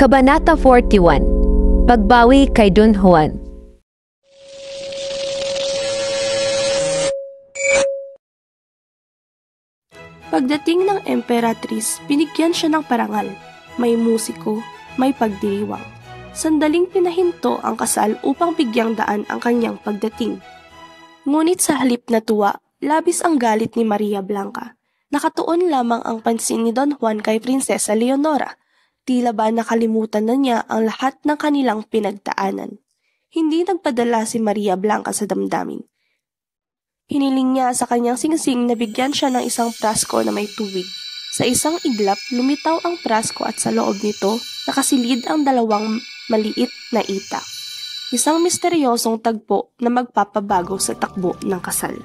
Kabanata 41. Pagbawi kay Don Juan. Pagdating ng Emperatriz, binigyan siya ng parangal. May musiko, may pagdiriwang. Sandaling pinahinto ang kasal upang bigyang daan ang kanyang pagdating. Ngunit sa halip na tuwa, labis ang galit ni Maria Blanca. Nakatuon lamang ang pansin ni Don Juan kay Prinsesa Leonora. Tila ba nakalimutan na niya ang lahat ng kanilang pinagdaanan. Hindi nagpadala si Maria Blanca sa damdamin. Hiniling niya sa kanyang singsing na bigyan siya ng isang prasko na may tubig. Sa isang iglap, lumitaw ang prasko at sa loob nito, nakasilid ang dalawang maliit na itak. Isang misteryosong tagpo na magpapabago sa takbo ng kasal.